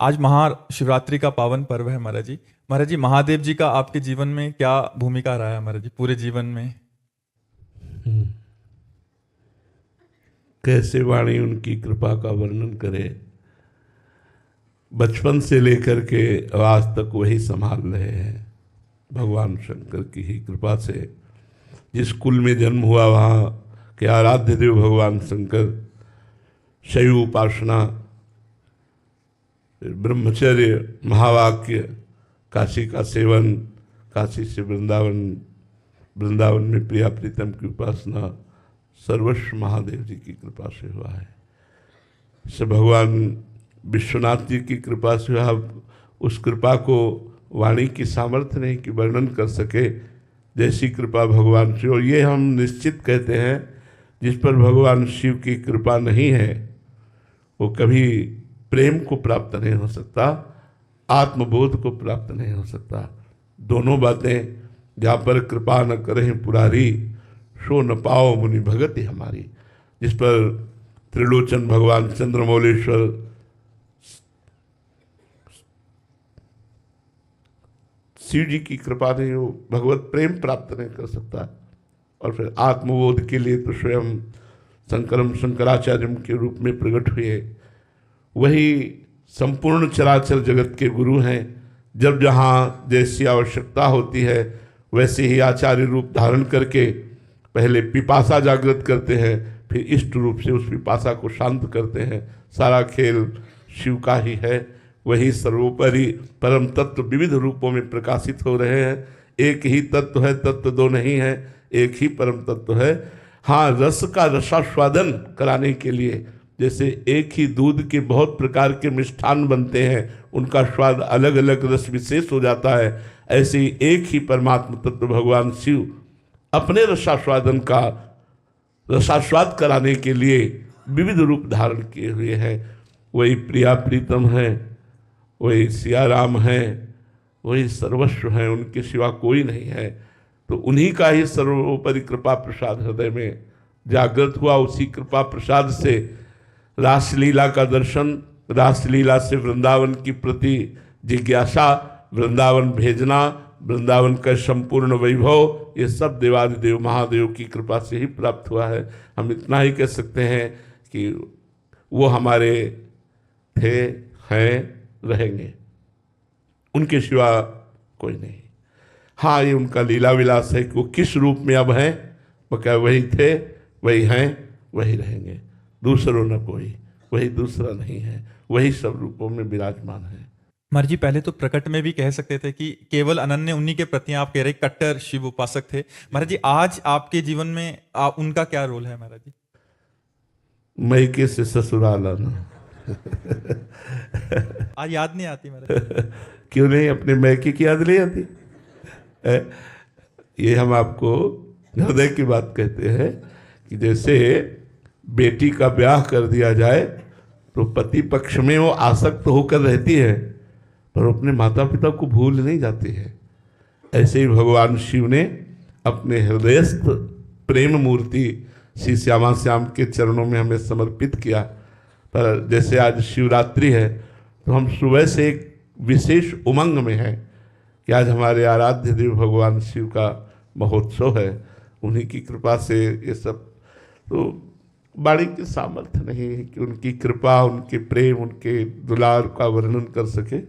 आज महाशिवरात्रि का पावन पर्व है महाराज जी। महाराज जी, महादेव जी का आपके जीवन में क्या भूमिका रहा है महाराज जी, पूरे जीवन में? कैसे वाणी उनकी कृपा का वर्णन करे। बचपन से लेकर के आज तक वही संभाल रहे हैं, भगवान शंकर की ही कृपा से। जिस कुल में जन्म हुआ वहाँ के आराध्य देव भगवान शंकर, शैव उपासना, ब्रह्मचर्य, महावाक्य, काशी का सेवन, काशी से वृंदावन, वृंदावन में प्रिया प्रीतम की उपासना, सर्वस्व महादेव जी की कृपा से हुआ है। से भगवान विश्वनाथ जी की कृपा से हुआ। उस कृपा को वाणी की सामर्थ्य नहीं कि वर्णन कर सके, जैसी कृपा भगवान शिव। और ये हम निश्चित कहते हैं, जिस पर भगवान शिव की कृपा नहीं है वो कभी प्रेम को प्राप्त नहीं हो सकता, आत्मबोध को प्राप्त नहीं हो सकता। दोनों बातें, जहाँ पर कृपा न करें पुरारी, सो न पाओ मुनि भगति हमारी। जिस पर त्रिलोचन भगवान चंद्रमौलेश्वर शिव जी की कृपा नहीं, वो भगवत प्रेम प्राप्त नहीं कर सकता। और फिर आत्मबोध के लिए तो स्वयं शंकरम शंकराचार्य के रूप में प्रकट हुए। वही संपूर्ण चराचर जगत के गुरु हैं। जब जहाँ जैसी आवश्यकता होती है वैसे ही आचार्य रूप धारण करके पहले पिपासा जागृत करते हैं, फिर इष्ट रूप से उस पिपासा को शांत करते हैं। सारा खेल शिव का ही है। वही सर्वोपरि परम तत्व विविध रूपों में प्रकाशित हो रहे हैं। एक ही तत्व है, तत्व दो नहीं है, एक ही परम तत्व है। हाँ, रस का रसास्वादन कराने के लिए, जैसे एक ही दूध के बहुत प्रकार के मिष्ठान बनते हैं, उनका स्वाद अलग अलग रस विशेष हो जाता है, ऐसे ही एक ही परमात्मा तत्व भगवान शिव अपने रसास्वादन का रसास्वाद कराने के लिए विविध रूप धारण किए हुए हैं। वही प्रिया प्रीतम है, वही सिया राम है, वही सर्वस्व हैं, उनके सिवा कोई नहीं है। तो उन्हीं का ही सर्वोपरि कृपा प्रसाद हृदय में जागृत हुआ। उसी कृपा प्रसाद से रासलीला का दर्शन, रासलीला से वृंदावन की प्रति जिज्ञासा, वृंदावन भेजना, वृंदावन का संपूर्ण वैभव, ये सब देवादिदेव महादेव की कृपा से ही प्राप्त हुआ है। हम इतना ही कह सकते हैं कि वो हमारे थे, हैं, रहेंगे, उनके सिवा कोई नहीं। हाँ, ये उनका लीला विलास है कि वो किस रूप में अब हैं, वो क्या वही थे, वही हैं, वही रहेंगे, दूसरों न कोई, वही दूसरा नहीं है, वही सब रूपों में विराजमान है। महाराज जी, पहले तो प्रकट में भी कह सकते थे कि केवल अनन्य उन्हीं के प्रति आप कह रहे कट्टर शिव उपासक थे। महाराज जी, आज आपके जीवन में उनका क्या रोल है महाराज जी? मैके से ससुराल आना। आज याद नहीं आती महाराज? क्यों नहीं, अपने मैके की याद नहीं आती? ये हम आपको हृदय की बात कहते हैं कि जैसे बेटी का ब्याह कर दिया जाए तो पति पक्ष में वो आसक्त होकर रहती है, पर अपने माता पिता को भूल नहीं जाती है। ऐसे ही भगवान शिव ने अपने हृदयस्थ प्रेम मूर्ति श्री श्यामा श्याम के चरणों में हमें समर्पित किया। पर जैसे आज शिवरात्रि है तो हम सुबह से एक विशेष उमंग में हैं कि आज हमारे आराध्य देव भगवान शिव का महोत्सव है। उन्हीं की कृपा से ये सब, तो वाणी की सामर्थ्य नहीं है कि उनकी कृपा, उनके प्रेम, उनके दुलार का वर्णन कर सके।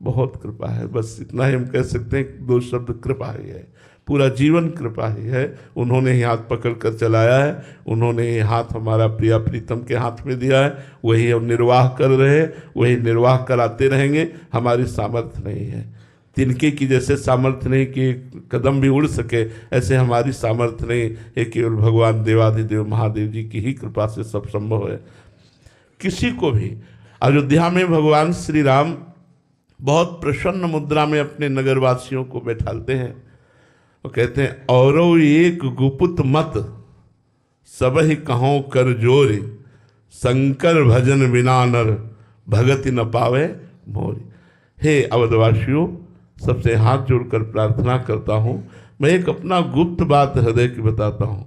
बहुत कृपा है, बस इतना ही हम कह सकते हैं कि दो शब्द कृपा ही है। पूरा जीवन कृपा ही है। उन्होंने ही हाथ पकड़ कर चलाया है, उन्होंने ही हाथ हमारा प्रिया प्रीतम के हाथ में दिया है, वही हम निर्वाह कर रहे हैं, वही निर्वाह कराते रहेंगे। हमारी सामर्थ्य नहीं है। तिनके की जैसे सामर्थ्य नहीं कि एक कदम भी उड़ सके, ऐसे हमारी सामर्थ्य नहीं है। केवल भगवान देवादिदेव महादेव जी की ही कृपा से सब संभव है। किसी को भी अयोध्या में भगवान श्री राम बहुत प्रसन्न मुद्रा में अपने नगरवासियों को बैठालते हैं। वो कहते हैं, औरो एक गुपुत मत सब ही कहों कर जोरे, शंकर भजन बिना नर भगति न पावे मोरी। हे अवधवासियों, सबसे हाथ जोड़कर प्रार्थना करता हूँ, मैं एक अपना गुप्त बात हृदय की बताता हूँ।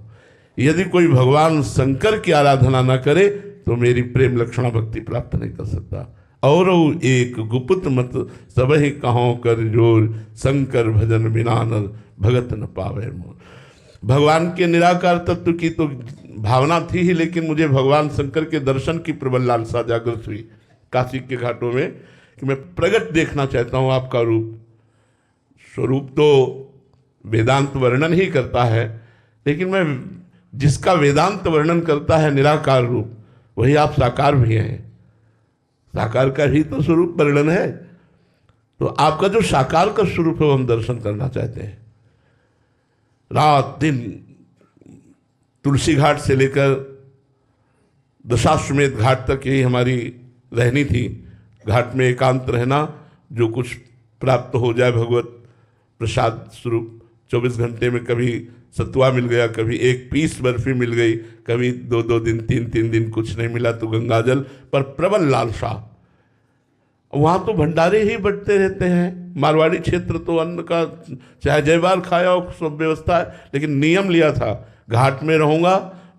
यदि कोई भगवान शंकर की आराधना न करे तो मेरी प्रेम लक्षणा भक्ति प्राप्त नहीं कर सकता। और एक गुप्त मत सबहि कहों कर जोर, शंकर भजन बिना नर भगत न पावे मोर। भगवान के निराकार तत्व की तो भावना थी ही, लेकिन मुझे भगवान शंकर के दर्शन की प्रबल लालसा जागृत हुई काशी के घाटों में कि मैं प्रगट देखना चाहता हूँ आपका रूप। स्वरूप तो वेदांत वर्णन ही करता है, लेकिन मैं जिसका वेदांत वर्णन करता है निराकार रूप, वही आप साकार भी हैं। साकार का ही तो स्वरूप वर्णन है। तो आपका जो साकार का स्वरूप है वो हम दर्शन करना चाहते हैं। रात दिन तुलसी घाट से लेकर दशाश्वमेध घाट तक यही हमारी रहनी थी। घाट में एकांत रहना, जो कुछ प्राप्त हो जाए भगवत प्रसाद स्वरूप। 24 घंटे में कभी सतुआ मिल गया, कभी एक पीस बर्फी मिल गई, कभी 2-2 दिन 3-3 दिन कुछ नहीं मिला तो गंगाजल, पर प्रबल लालसा। वहाँ तो भंडारे ही बंटते रहते हैं। मारवाड़ी क्षेत्र तो अन्न का चाहे जय बार खाया हो, सब व्यवस्था है, लेकिन नियम लिया था घाट में रहूँगा,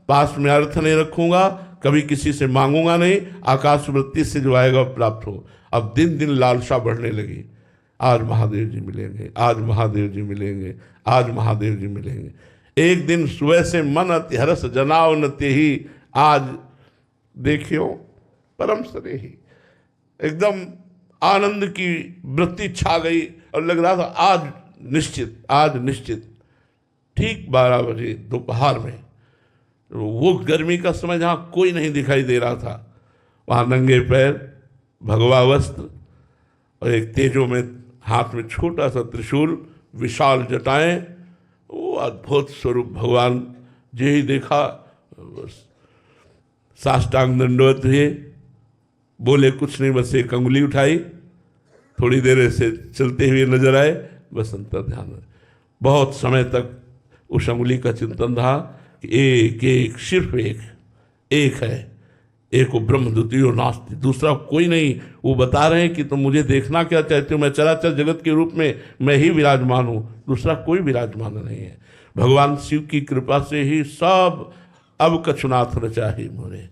पास में अर्थ नहीं रखूँगा, कभी किसी से मांगूंगा नहीं, आकाश वृत्ति से जो आएगा प्राप्त हो। अब दिन दिन लालसा बढ़ने लगी। आज महादेव जी मिलेंगे, आज महादेव जी मिलेंगे, आज महादेव जी मिलेंगे। एक दिन सुबह से मन अति हरस जनाव न तेहि, आज देखियो परम सनेही। एकदम आनंद की वृत्ति छा गई और लग रहा था आज निश्चित, आज निश्चित। ठीक 12 बजे दोपहर में, वो गर्मी का समय जहाँ कोई नहीं दिखाई दे रहा था, वहाँ नंगे पैर, भगवा वस्त्र और एक तेजो में हाथ में छोटा सा त्रिशूल, विशाल जटाएं, वो अद्भुत स्वरूप भगवान जी ही देखा। साष्टांग दंडवत हुए, बोले कुछ नहीं, बस एक अंगुली उठाई, थोड़ी देर ऐसे चलते हुए नजर आए, बस अंतर ध्यान। बहुत समय तक उस अंगुली का चिंतन रहा कि एक एक सिर्फ एक है, एक वो ब्रह्म द्वितीयो नास्ति, दूसरा कोई नहीं। वो बता रहे हैं कि तुम मुझे देखना क्या चाहते हो, मैं चराचर जगत के रूप में मैं ही विराजमान हूँ, दूसरा कोई विराजमान नहीं है। भगवान शिव की कृपा से ही सब अब कछुनाथ न चाहे मोरे।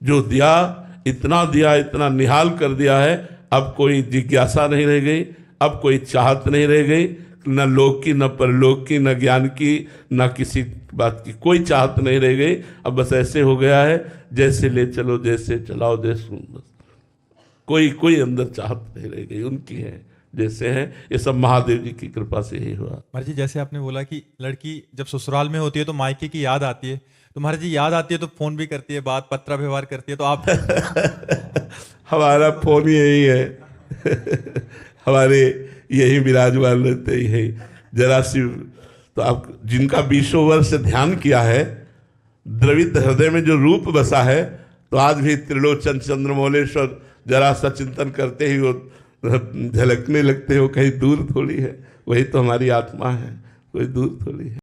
जो दिया इतना निहाल कर दिया है, अब कोई जिज्ञासा नहीं रह गई, अब कोई चाहत नहीं रह गई, न लोक की, न परलोक की, न ज्ञान की, न किसी बात की कोई चाहत नहीं रह गई। अब बस ऐसे हो गया है जैसे ले चलो, जैसे चलाओ, जैसे बस कोई अंदर चाहत नहीं रह गई, उनकी है जैसे हैं। ये सब महादेव जी की कृपा से ही हुआ। महाराज जी, जैसे आपने बोला कि लड़की जब ससुराल में होती है तो मायके की याद आती है, तो महाराज जी याद आती है तो फोन भी करती है, बात पत्र व्यवहार करती है, तो आप हमारा फोन यही है हमारे यही विराजमान रहते ही है। जरा सी तो आप जिनका 20 वर्ष ध्यान किया है, द्रवित हृदय में जो रूप बसा है, तो आज भी त्रिलोचन चंद्रमौलेश्वर जरा सा चिंतन करते ही वो झलकने लगते हो। कहीं दूर थोड़ी है, वही तो हमारी आत्मा है, कोई दूर थोड़ी है।